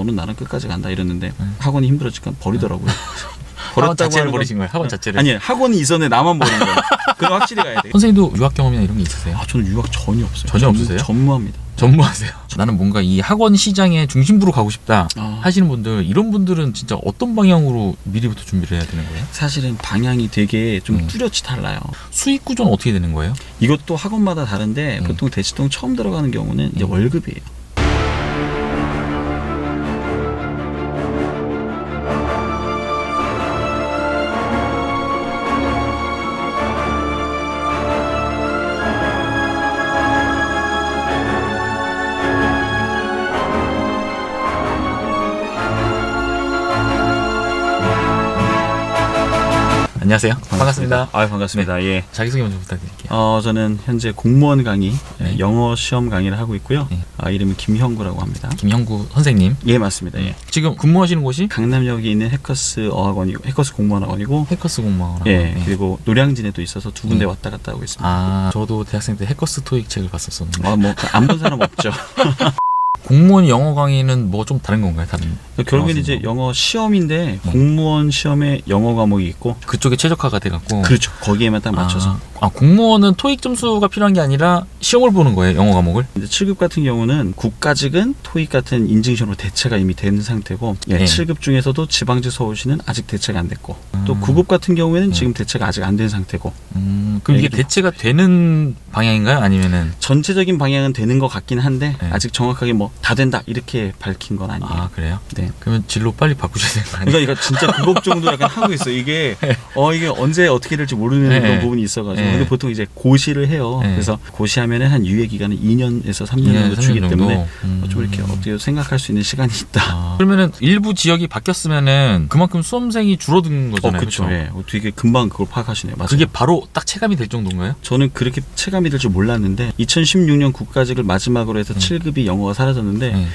너는 나랑 끝까지 간다 이랬는데 학원이 힘들어지니까 버리더라고요. 학원 자체를 버리신 거예요? 학원 자체를? 아니 학원이 있었는데 나만 버린 거예요. 그럼 확실히 가야 돼. 선생님도 유학 경험이나 이런 게 있으세요? 저는 유학 전혀 없어요. 전혀 없으세요? 전무합니다. 전무하세요? 나는 뭔가 이 학원 시장의 중심부로 가고 싶다 하시는 분들, 이런 분들은 진짜 어떤 방향으로 미리부터 준비를 해야 되는 거예요? 사실은 방향이 되게 좀 뚜렷이 달라요. 수익 구조는 어떻게 되는 거예요? 이것도 학원마다 다른데 보통 대치동 처음 들어가는 경우는 이제 월급이에요. 안녕하세요. 반갑습니다. 반갑습니다. 네. 예. 자기소개 먼저 부탁드릴게요. 저는 현재 공무원 강의, 네. 영어 시험 강의를 하고 있고요. 네. 이름은 김형구라고 합니다. 김형구 선생님. 예, 맞습니다. 예. 지금 근무하시는 곳이? 강남역에 있는 해커스 어학원이고, 해커스 공무원 학원이고, 해커스 공무원. 예, 그리고 노량진에도 있어서 두 군데 왔다 갔다 하고 있습니다. 저도 대학생 때 해커스 토익 책을 봤었었는데. 안 본 사람 없죠. 공무원 영어 강의는 뭐 좀 다른 건가요? 다른? 결국엔 이제 영어 시험인데 공무원 시험에 영어 과목이 있고 그쪽에 최적화가 돼갖고. 그렇죠. 거기에만 딱 맞춰서. 공무원은 토익 점수가 필요한 게 아니라 시험을 보는 거예요, 영어 과목을? 이제 7급 같은 경우는 국가직은 토익 같은 인증시험으로 대체가 이미 된 상태고, 7급 중에서도 지방직 서울시는 아직 대체가 안 됐고, 또 9급 같은 경우에는 지금 대체가 아직 안 된 상태고. 그럼 이게 대체가 되는 방향인가요? 아니면은? 전체적인 방향은 되는 것 같긴 한데 아직 정확하게 뭐 다 된다 이렇게 밝힌 건 아니에요. 그래요? 네. 그러면 진로 빨리 바꾸셔야 되는 거 아니에요? 그러니까 진짜 그것 정도 약간 하고 있어요. 이게 이게 언제 어떻게 될지 모르는 그런 부분이 있어가지고. 근데 보통 이제 고시를 해요. 그래서 고시하면은 한 유예 기간은 2년에서 3년 정도 주기 때문에 좀 이렇게 어떻게 생각할 수 있는 시간이 있다. 그러면은 일부 지역이 바뀌었으면은 그만큼 수험생이 줄어든 거잖아요. 그렇죠. 예. 되게 금방 그걸 파악하시네요. 맞아요. 그게 바로 딱 체감이 될 정도인가요? 저는 그렇게 체감이 될 줄 몰랐는데 2016년 국가직을 마지막으로 해서 7급이 영어가 사라졌는데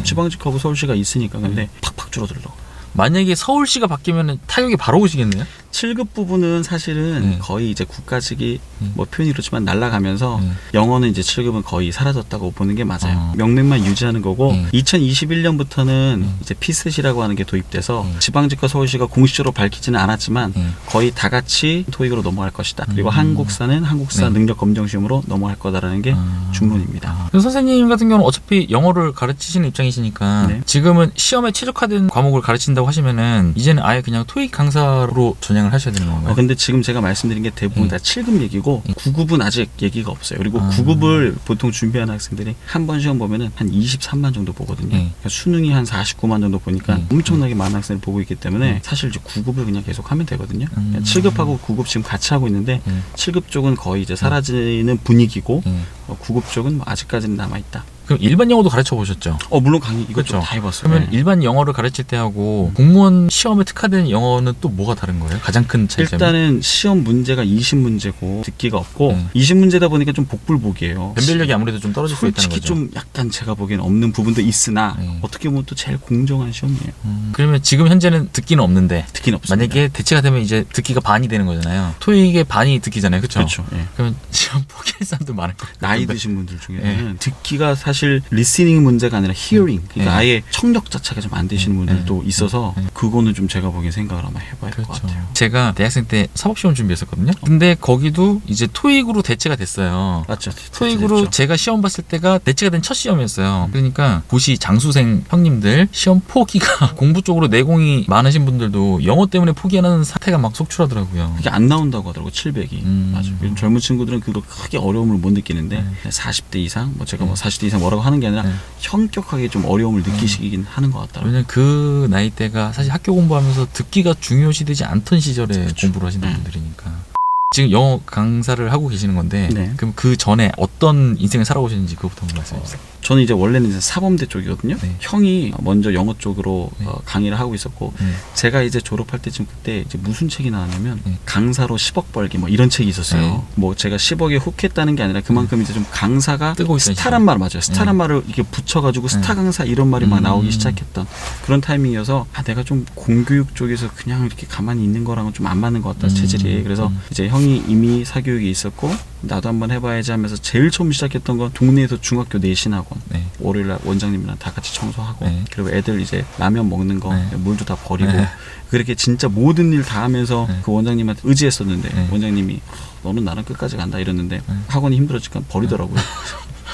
지방직하고 서울시가 있으니까 근데 팍팍 줄어들더라고요. 만약에 서울시가 바뀌면 타격이 바로 오시겠네요? 7급 부분은 사실은 거의 이제 국가직이 뭐 표현이 그렇지만 날아가면서 영어는 이제 7급은 거의 사라졌다고 보는 게 맞아요. 명맥만 유지하는 거고 2021년부터는 이제 피셋이라고 하는 게 도입돼서 지방직과 서울시가 공식적으로 밝히지는 않았지만 거의 다 같이 토익으로 넘어갈 것이다. 그리고 한국사는 한국사 능력 검정 시험으로 넘어갈 거다라는 게 중론입니다. 선생님 같은 경우는 어차피 영어를 가르치시는 입장이시니까 지금은 시험에 최적화된 과목을 가르친다고 하시면은 이제는 아예 그냥 토익 강사로 전향을 하셔야 되는 건가요? 근데 지금 제가 말씀드린 게 대부분 다 7급 얘기고 9급은 아직 얘기가 없어요. 그리고 9급을 보통 준비하는 학생들이 한 번 시험 보면은 한 23만 정도 보거든요. 그러니까 수능이 한 49만 정도 보니까 엄청나게 많은 학생을 보고 있기 때문에 사실 이제 9급을 그냥 계속 하면 되거든요. 7급하고 9급 지금 같이 하고 있는데 7급 쪽은 거의 이제 사라지는 분위기고 9급 쪽은 아직까지는 남아있다. 그럼 일반 영어도 가르쳐 보셨죠? 물론 강의 이것저것 다 해봤어요. 그러면 일반 영어를 가르칠 때하고 공무원 시험에 특화된 영어는 또 뭐가 다른 거예요? 가장 큰 차이점이? 일단은 시험 문제가 20문제고 듣기가 없고 20문제다 보니까 좀 복불복이에요. 변별력이 아무래도 좀 떨어질 수 있다는 거죠. 솔직히 좀 약간 제가 보기엔 없는 부분도 있으나 어떻게 보면 또 제일 공정한 시험이에요. 그러면 지금 현재는 듣기는 없는데 듣기는 없습니다. 만약에 대체가 되면 이제 듣기가 반이 되는 거잖아요. 토익의 반이 듣기잖아요. 그렇죠? 그렇죠. 그러면 시험 포기할 사람도 많을 거예요. 나이 드신 분들 중에는 듣기가 사실 리스닝 문제가 아니라 히어링, 그러니까 아예 청력 자체가 좀 안 되시는 분들도 있어서 그거는 좀 제가 보기엔 생각을 한번 해봐야 될 것 같아요. 제가 대학생 때 사법시험 준비했었거든요. 근데 거기도 이제 토익으로 대체가 됐어요. 맞죠. 토익으로 됐죠. 제가 시험 봤을 때가 대체가 된 첫 시험이었어요. 그러니까 고시 장수생 형님들 시험 포기가 공부 쪽으로 내공이 많으신 분들도 영어 때문에 포기하는 사태가 막 속출하더라고요. 그게 안 나온다고 하더라고 700이. 맞아요. 요즘 젊은 친구들은 그거 크게 어려움을 못 느끼는데 40대 이상, 뭐 제가 뭐 40대 이상 뭐라고 하는 게 아니라 현격하게 좀 어려움을 느끼시긴 하는 것 같더라고요. 왜냐면 그 나이대가 사실 학교 공부하면서 듣기가 중요시되지 않던 시절에 공부를 하시는 분들이니까. 지금 영어 강사를 하고 계시는 건데 그럼 그 전에 어떤 인생을 살아오셨는지 그것부터 한번 말씀해 주세요. 저는 이제 원래는 이제 사범대 쪽이거든요. 형이 먼저 영어 쪽으로 강의를 하고 있었고 제가 이제 졸업할 때쯤 그때 이제 무슨 책이 나왔냐면 강사로 10억 벌기 뭐 이런 책이 있었어요. 뭐 제가 10억에 훅했다는 게 아니라 그만큼 이제 좀 강사가 뜨고 스타란 말 맞아요. 스타란 말을 이렇게 붙여가지고 스타 강사 이런 말이 막 나오기 시작했던 그런 타이밍이어서 내가 좀 공교육 쪽에서 그냥 이렇게 가만히 있는 거랑은 좀 안 맞는 것 같다 체질이. 그래서 이제 형이 이미 사교육에 있었고 나도 한번 해봐야지 하면서 제일 처음 시작했던 건 동네에서 중학교 내신학원. 네. 월요일날 원장님이랑 다 같이 청소하고 네. 그리고 애들 이제 라면 먹는 거 네. 물도 다 버리고 네. 그렇게 진짜 모든 일 다 하면서 네. 그 원장님한테 의지했었는데 네. 원장님이 너는 나랑 끝까지 간다 이랬는데 네. 학원이 힘들어지니까 버리더라고요.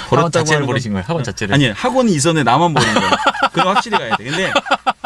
학원 자체를 버리신 거예요? 학원 자체를? 아니 학원이 있었는데 나만 버린 거예요. 그럼 확실히 가야 돼. 근데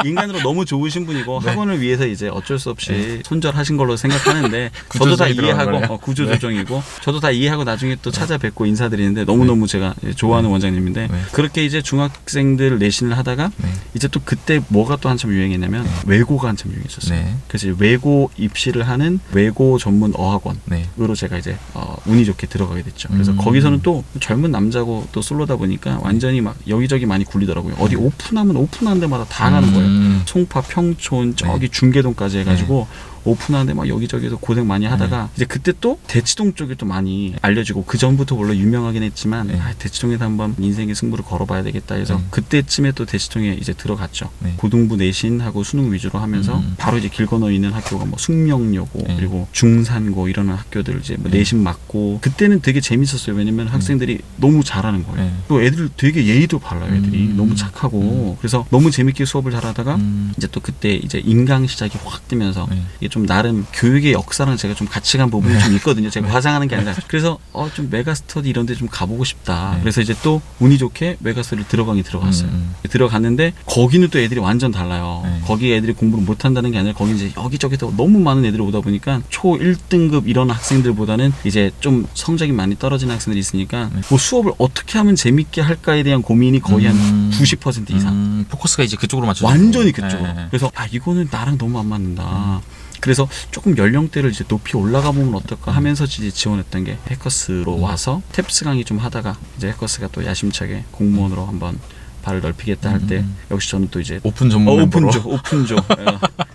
인간으로 너무 좋으신 분이고 네. 학원을 위해서 이제 어쩔 수 없이 손절하신 걸로 생각하는데 저도 다 구조조정이 들어간 이해하고 거네요. 구조조정이고 저도 다 이해하고 나중에 또 찾아뵙고 인사드리는데 너무너무 제가 좋아하는 원장님인데 네. 그렇게 이제 중학생들 내신을 하다가 네. 이제 또 그때 뭐가 또 한참 유행했냐면 외고가 한참 유행했었어요. 네. 그래서 외고 입시를 하는 외고 전문 어학원으로 네. 제가 이제 운이 좋게 들어가게 됐죠. 그래서 거기서는 또 젊은 남자고 또 솔로다 보니까 완전히 막 여기저기 많이 굴리더라고요. 어디 오픈하면 오픈하는 데마다 다 가는 거예요. 송파, 평촌, 저기 중계동까지 해가지고 오픈하는데 막 여기저기서 고생 많이 하다가 이제 그때 또 대치동 쪽이 또 많이 알려지고 그 전부터 물론 유명하긴 했지만 대치동에서 한번 인생의 승부를 걸어봐야 되겠다 해서 그때쯤에 또 대치동에 이제 들어갔죠. 고등부 내신하고 수능 위주로 하면서 바로 이제 길 건너 있는 학교가 뭐 숙명여고 그리고 중산고 이런 학교들 이제 뭐 내신 맞고 그때는 되게 재밌었어요. 왜냐면 학생들이 너무 잘하는 거예요. 또 애들 되게 예의도 발라요. 애들이 너무 착하고 그래서 너무 재밌게 수업을 잘하다가 이제 또 그때 이제 인강 시작이 확 뜨면서 이게 좀 나름 교육의 역사랑 제가 좀 같이 간 부분이 좀 있거든요. 제가 과장하는 게 아니라 그래서 좀 메가스터디 이런 데 좀 가보고 싶다. 그래서 이제 또 운이 좋게 메가스터디 들어갔어요. 들어갔는데 거기는 또 애들이 완전 달라요. 거기 애들이 공부를 못한다는 게 아니라 거기 이제 여기저기서 너무 많은 애들이 오다 보니까 초 1등급 이런 학생들보다는 이제 좀 성적이 많이 떨어지는 학생들이 있으니까 뭐 수업을 어떻게 하면 재밌게 할까에 대한 고민이 거의 한 90% 이상. 포커스가 이제 그쪽으로 맞춰져. 완전히 그쪽으로. 그래서 이거는 나랑 너무 안 맞는다. 그래서 조금 연령대를 이제 높이 올라가 보면 어떨까 하면서 이제 지원했던 게 해커스로 와서 탭스 강의 좀 하다가 이제 해커스가 또 야심차게 공무원으로 한번 발을 넓히겠다 할 때 역시 저는 또 이제 오픈 전문 멤버로 오픈조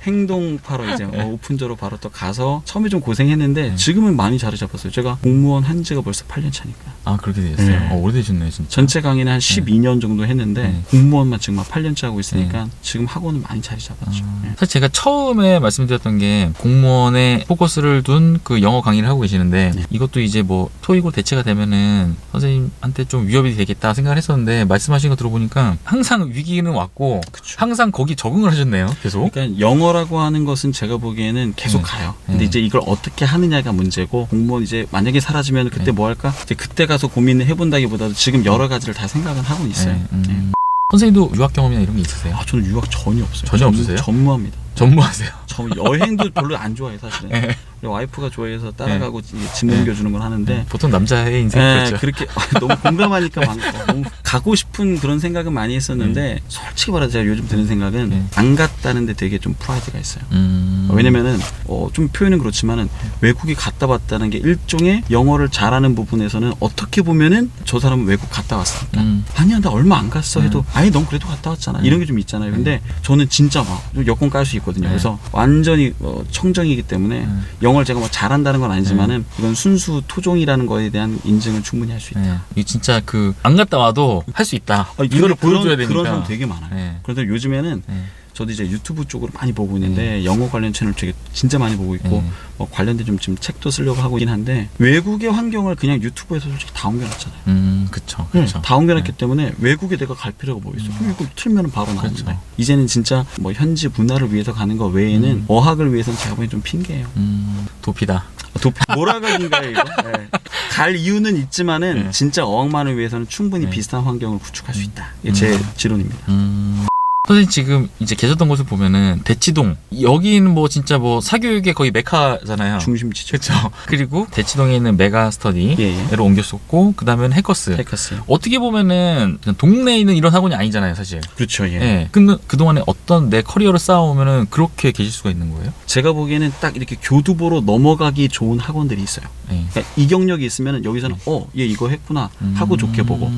행동파로 이제 오픈조로 바로 또 가서 처음에 좀 고생했는데 지금은 많이 자리 잡았어요. 제가 공무원 한 지가 벌써 8년 차니까. 아 그렇게 되셨어요? 네. 오래되셨네요 진짜. 전체 강의는 한 12년 정도 했는데 공무원만 지금 막 8년째 하고 있으니까 지금 학원은 많이 자리 잡았죠. 사실 제가 처음에 말씀드렸던 게 공무원에 포커스를 둔 그 영어 강의를 하고 계시는데 이것도 이제 뭐 토익으로 대체가 되면은 선생님한테 좀 위협이 되겠다 생각을 했었는데 말씀하신 거 들어보니까 항상 위기는 왔고 그쵸. 항상 거기 적응을 하셨네요. 계속. 그러니까 영어라고 하는 것은 제가 보기에는 계속 가요. 근데 이제 이걸 어떻게 하느냐가 문제고 공무원 이제 만약에 사라지면 그때 뭐 할까? 이제 그때 가서 고민을 해본다기보다도 지금 여러 가지를 다 생각은 하고 있어요. 선생님도 유학 경험이나 이런 게 있으세요? 저는 유학 전혀 없어요. 전혀 없으세요? 전무합니다. 전무하세요? 저 여행도 별로 안 좋아해요 사실은. 와이프가 좋아해서 따라가고 짐 옮겨주는 건 하는데 보통 남자의 인생이 그렇죠. 그렇게 너무 공감하니까 너무 가고 싶은 그런 생각은 많이 했었는데 솔직히 말해서 제가 요즘 드는 생각은 안 갔다는데 되게 좀 프라이드가 있어요. 왜냐면은 좀 표현은 그렇지만은 외국에 갔다 왔다는 게 일종의 영어를 잘하는 부분에서는 어떻게 보면은 저 사람은 외국 갔다 왔으니까 아니야 나 얼마 안 갔어 해도 아니 넌 그래도 갔다 왔잖아 이런 게 좀 있잖아요. 근데 저는 진짜 막 여권 깔 수 있거든요. 그래서 완전히 청정이기 때문에 영어를 제가 뭐 잘한다는 건 아니지만은 이건 순수 토종이라는 거에 대한 인증을 충분히 할 수 있다. 이 진짜 그 안 갔다 와도 할 수 있다. 이거를 보여줘야 되니까. 그런 사람 되게 많아요. 그런데 요즘에는 저도 이제 유튜브 쪽으로 많이 보고 있는데 영어 관련 채널 되게 진짜 많이 보고 있고 뭐 관련된 좀 지금 책도 쓰려고 하고 있긴 한데 외국의 환경을 그냥 유튜브에서 솔직히 다 옮겨놨잖아요. 그쵸. 다 옮겨놨기 때문에 외국에 내가 갈 필요가 뭐 있어. 이거 틀면 바로 나오는데. 그렇죠. 이제는 진짜 뭐 현지 문화를 위해서 가는 거 외에는 어학을 위해서는 제가 보기엔 좀 핑계예요. 도피다. 몰아가기인가요 이거? 갈 이유는 있지만은 진짜 어학만을 위해서는 충분히 비슷한 환경을 구축할 수 있다. 이게 제 지론입니다. 선생님 지금 이제 계셨던 곳을 보면은 대치동 여기는 뭐 진짜 뭐 사교육의 거의 메카잖아요. 중심지죠. 그렇죠. 그리고 대치동에 있는 메가스터디로 옮겼었고 그 다음에는 해커스. 어떻게 보면은 그냥 동네에 있는 이런 학원이 아니잖아요, 사실. 그렇죠. 근데 그 동안에 어떤 내 커리어를 쌓아오면은 그렇게 계실 수가 있는 거예요? 제가 보기에는 딱 이렇게 교두보로 넘어가기 좋은 학원들이 있어요. 그러니까 이 경력이 있으면은 여기서는 얘 이거 했구나 하고 좋게 보고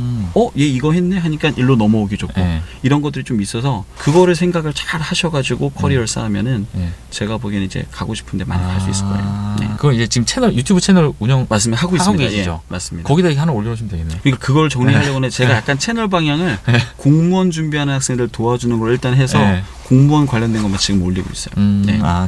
얘 이거 했네 하니까 일로 넘어오기 좋고 이런 것들이 좀 있어서 그거를 생각을 잘 하셔가지고 커리어를 쌓으면은 제가 보기에는 이제 가고 싶은데 많이 갈 수 있을 거예요. 그건 이제 지금 유튜브 채널 운영 맞습니다. 하고 있습니다. 계시죠? 맞습니다. 거기다 하나 올려놓으시면 되겠네요. 그러니까 그걸 정리하려고는 제가 약간 채널 방향을 공무원 준비하는 학생들 도와주는 걸 일단 해서 공무원 관련된 것만 지금 올리고 있어요.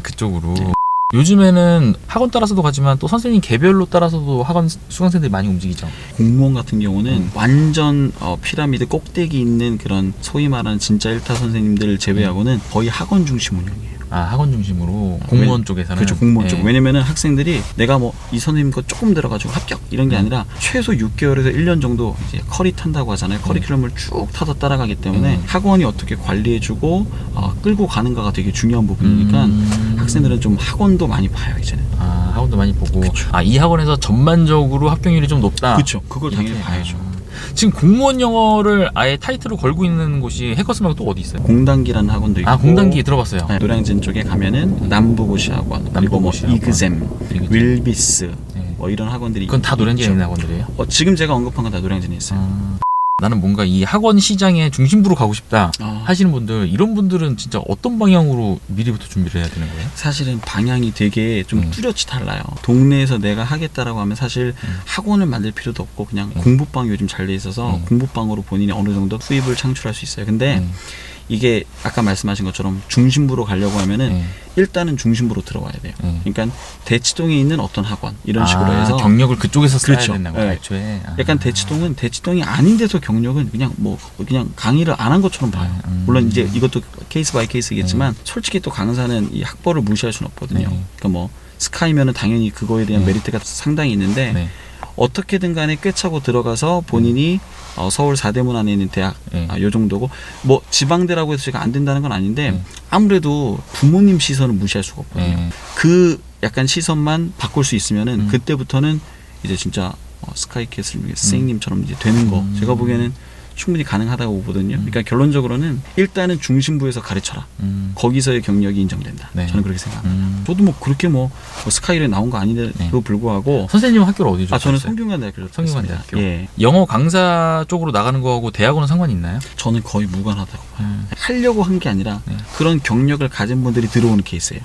그쪽으로. 요즘에는 학원 따라서도 가지만 또 선생님 개별로 따라서도 학원 수강생들이 많이 움직이죠. 공무원 같은 경우는 완전 피라미드 꼭대기 있는 그런 소위 말하는 진짜 1타 선생님들 제외하고는 거의 학원 중심 운영이에요. 아, 학원 중심으로 공무원 쪽에서는. 그렇죠, 공무원 쪽. 예. 왜냐면은 학생들이 내가 뭐 이 선생님 거 조금 들어가지고 합격 이런 게 아니라 최소 6개월에서 1년 정도 이제 커리 탄다고 하잖아요. 커리큘럼을 쭉 타서 따라가기 때문에 학원이 어떻게 관리해주고 끌고 가는가가 되게 중요한 부분이니까 학생들은 좀 학원도 많이 봐요 이제는. 아, 학원도 많이 보고. 그쵸. 아, 이 학원에서 전반적으로 합격률이 좀 높다. 그렇죠. 그걸 당연히 이렇게. 봐야죠. 지금 공무원 영어를 아예 타이틀로 걸고 있는 곳이 해커스 말고 또 어디 있어요? 공단기라는 학원도 있고. 아, 공단기 들어봤어요. 네, 노량진 쪽에 가면은 남부고시 학원, 그리고 뭐 남부고시 학원. 이그잼, 윌비스 네. 뭐 이런 학원들이. 그건 다 노량진에 있죠. 있는 학원들이에요? 지금 제가 언급한 건 다 노량진에 있어요. 나는 뭔가 이 학원 시장의 중심부로 가고 싶다 하시는 분들, 이런 분들은 진짜 어떤 방향으로 미리부터 준비를 해야 되는 거예요? 사실은 방향이 되게 좀 뚜렷이 달라요. 동네에서 내가 하겠다라고 하면 사실 학원을 만들 필요도 없고 그냥 공부방 요즘 잘 돼 있어서 공부방으로 본인이 어느 정도 수입을 창출할 수 있어요. 근데 이게 아까 말씀하신 것처럼 중심부로 가려고 하면은 일단은 중심부로 들어와야 돼요. 그러니까 대치동에 있는 어떤 학원 이런 식으로 해서 경력을 그쪽에서 써야 그렇죠. 된다고. 네. 애초에. 약간 대치동이 아닌 데서 경력은 그냥 강의를 안 한 것처럼 봐요. 물론 이제 이것도 케이스 바이 케이스겠지만 솔직히 또 강사는 이 학벌을 무시할 수는 없거든요. 그러니까 뭐 스카이면은 당연히 그거에 대한 메리트가 상당히 있는데 어떻게든 간에 꿰차고 들어가서 본인이 서울 4대문 안에 있는 대학 요 정도고 뭐 지방대라고 해서 제가 안 된다는 건 아닌데 아무래도 부모님 시선을 무시할 수가 없거든요. 그 약간 시선만 바꿀 수 있으면은 그때부터는 이제 진짜 스카이캐슬 선생님처럼 이제 되는 거 제가 보기에는 충분히 가능하다고 보거든요. 그러니까 결론적으로는 일단은 중심부에서 가르쳐라. 거기서의 경력이 인정된다. 네. 저는 그렇게 생각합니다. 저도 뭐 그렇게 뭐 스카이에 나온 거 아닌데도 불구하고 선생님 학교를 어디 줬어요? 저는 성균관대학교를 성균관대학교. 예. 영어 강사 쪽으로 나가는 거하고 대학원은 상관이 있나요? 저는 거의 무관하다고 봐요. 하려고 한 게 아니라 그런 경력을 가진 분들이 들어오는 케이스예요.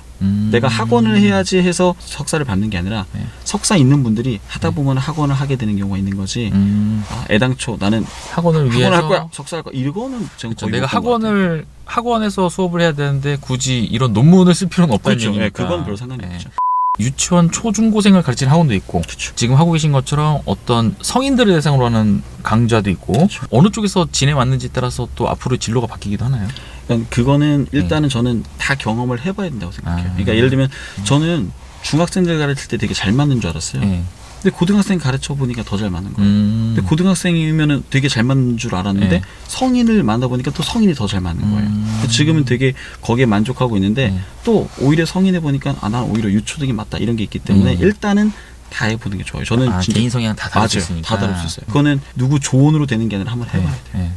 내가 학원을 해야지 해서 석사를 받는 게 아니라 석사 있는 분들이 하다 보면 학원을 하게 되는 경우가 있는 거지. 애당초 나는 학원을 위해서 학원을 할 거야, 석사할 거야. 이거는 저는 그렇죠. 거의 내가 못 본 것 같아요. 학원을 학원에서 수업을 해야 되는데 굳이 이런 논문을 쓸 필요는 없다는 그렇죠. 얘기니까. 네, 그건 별 상관이 없죠. 유치원 초중고생을 가르치는 학원도 있고 그렇죠. 지금 하고 계신 것처럼 어떤 성인들을 대상으로 하는 강좌도 있고 그렇죠. 어느 쪽에서 진에 맞는지 따라서 또 앞으로 진로가 바뀌기도 하나요? 그러니까 그거는 일단은 저는 다 경험을 해봐야 된다고 생각해요. 그러니까 예를 들면 저는 중학생들 가르칠 때 되게 잘 맞는 줄 알았어요. 근데 고등학생 가르쳐 보니까 더 잘 맞는 거예요. 근데 고등학생이면은 되게 잘 맞는 줄 알았는데 성인을 만나보니까 또 성인이 더 잘 맞는 거예요. 지금은 되게 거기에 만족하고 있는데 또 오히려 성인해 보니까 난 오히려 유초등이 맞다 이런 게 있기 때문에 일단은 다 해보는 게 좋아요. 저는 진짜 개인 성향 다 다를 수 맞아요. 있으니까. 다 다를 수 있어요. 그거는 누구 조언으로 되는 게 아니라 한번 해봐야 돼요.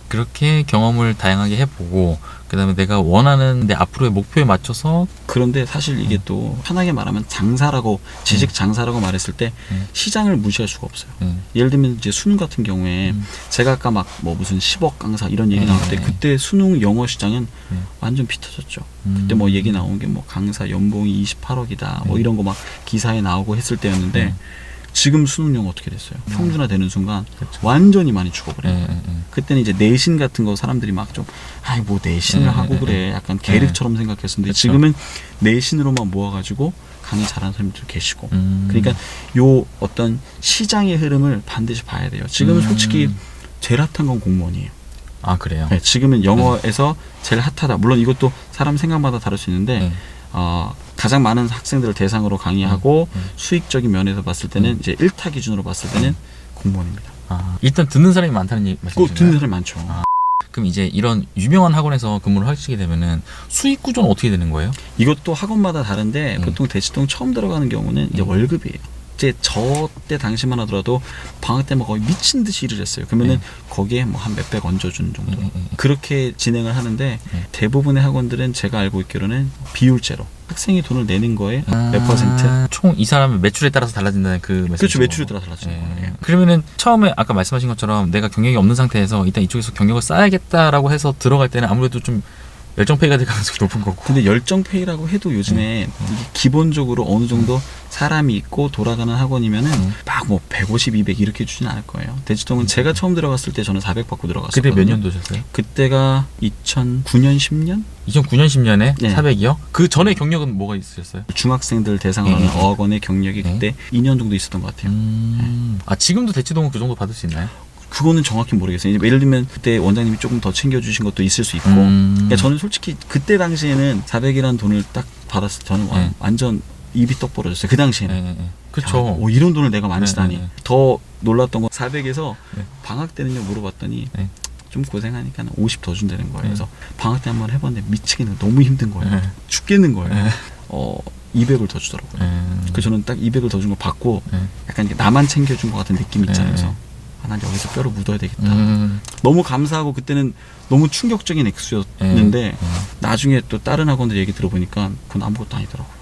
그렇게 경험을 다양하게 해보고 그다음에 내가 원하는 내 앞으로의 목표에 맞춰서 그런데 사실 이게 또 편하게 말하면 장사라고 지식 장사라고 말했을 때 시장을 무시할 수가 없어요. 예를 들면 이제 수능 같은 경우에 제가 아까 막 뭐 무슨 10억 강사 이런 얘기 나올 때 그때 수능 영어 시장은 완전 피 터졌죠. 그때 뭐 얘기 나온 게 뭐 강사 연봉이 28억이다 뭐 이런 거 막 기사에 나오고 했을 때였는데 지금 수능 영어 어떻게 됐어요? 평준화되는 순간 그렇죠. 완전히 많이 죽어버려요. 그때는 이제 내신 같은 거 사람들이 막 좀 아이 뭐 내신을 하고 그래 약간 계륵처럼 생각했었는데 그렇죠. 지금은 내신으로만 모아가지고 강의 잘하는 사람들도 계시고 그러니까 요 어떤 시장의 흐름을 반드시 봐야 돼요. 지금은 솔직히 제일 핫한 건 공무원이에요. 아 그래요? 네, 지금은 영어에서 제일 핫하다. 물론 이것도 사람 생각마다 다를 수 있는데 가장 많은 학생들을 대상으로 강의하고 수익적인 면에서 봤을 때는 이제 1타 기준으로 봤을 때는 공무원입니다. 일단 듣는 사람이 많다는 말씀이신가요? 꼭 듣는 사람이 많죠. 그럼 이제 이런 유명한 학원에서 근무를 하시게 되면은 수익 구조는 어떻게 되는 거예요? 이것도 학원마다 다른데 보통 대치동 처음 들어가는 경우는 이제 월급이에요. 이제 저 때 당시만 하더라도 방학 때만 거의 미친 듯이 일을 했어요. 그러면은 거기에 뭐 한 몇백 얹어주는 정도. 그렇게 진행을 하는데 대부분의 학원들은 제가 알고 있기로는 비율제로 학생이 돈을 내는 거에 몇 퍼센트? 총 이 사람의 매출에 따라서 달라진다는 그 말씀이시죠? 그렇죠. 매출에 따라 달라지는 거예요. 그러면은 처음에 아까 말씀하신 것처럼 내가 경력이 없는 상태에서 일단 이쪽에서 경력을 쌓아야겠다라고 해서 들어갈 때는 아무래도 좀 열정페이가 될 가능성이 높은 거고. 근데 열정페이라고 해도 요즘에 이게 기본적으로 어느 정도 사람이 있고 돌아가는 학원이면은 막 뭐 150, 200 이렇게 주진 않을 거예요. 대치동은 제가 처음 들어갔을 때 저는 400 받고 들어갔었거든요. 그때 몇 년도셨어요? 그때가 2009년, 10년? 2009년, 10년에 네. 400이요? 그 전에 경력은 뭐가 있으셨어요? 중학생들 대상으로 하는 어학원의 경력이 그때 2년 정도 있었던 것 같아요. 아, 지금도 대치동은 그 정도 받을 수 있나요? 그거는 정확히 모르겠어요. 이제 예를 들면 그때 원장님이 조금 더 챙겨주신 것도 있을 수 있고. 그러니까 저는 솔직히 그때 당시에는 400이라는 돈을 딱 받았을 때 저는 완전 입이 떡 벌어졌어요. 그 당시에는. 그렇죠. 이런 돈을 내가 많이 쓰다니. 더 놀랐던 건 400에서 방학 때는요 물어봤더니 좀 고생하니까 50 더 준다는 거예요. 그래서 방학 때 한번 해봤는데 미치겠는 거예요. 너무 힘든 거예요. 죽겠는 거예요. 200을 더 주더라고요. 그래서 저는 딱 200을 더 준 거 받고 약간 이렇게 나만 챙겨준 것 같은 느낌 있잖아요. 그래서 난 여기서 뼈를 묻어야 되겠다. 너무 감사하고 그때는 너무 충격적인 액수였는데 나중에 또 다른 학원들 얘기 들어보니까 그건 아무것도 아니더라고요.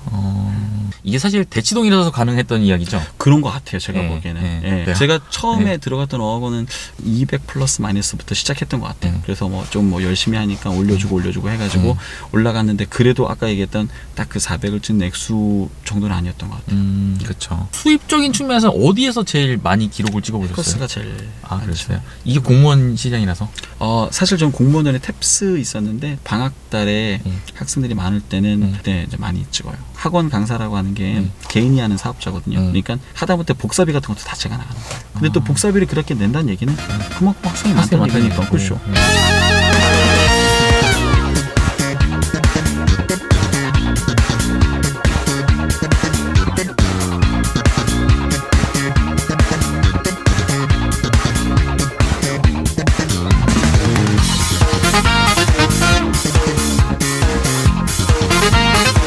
이게 사실 대치동이라서 가능했던 이야기죠? 그런 것 같아요. 제가 보기에는. 제가 처음에 들어갔던 어학원은 200 플러스 마이너스부터 시작했던 것 같아요. 그래서 뭐 좀 뭐 열심히 하니까 올려주고 해가지고 올라갔는데 그래도 아까 얘기했던 딱 그 400을 찍는 액수 정도는 아니었던 것 같아요. 그렇죠. 수입적인 측면에서 어디에서 제일 많이 기록을 찍어보셨어요? 헬커스가 제일 그랬어요. 이게 공무원 시장이라서? 사실 전 공무원전에 탭스 있었는데 방학 달에 학생들이 많을 때는 그때 이제 많이 찍어요. 학원 강사라고 하는 게 개인이 하는 사업자거든요. 그러니까 하다못해 복사비 같은 것도 다 제가 나가는 거예요. 근데 또 복사비를 그렇게 낸다는 얘기는 그만큼 학생이 많다는 얘기니까. 그렇죠.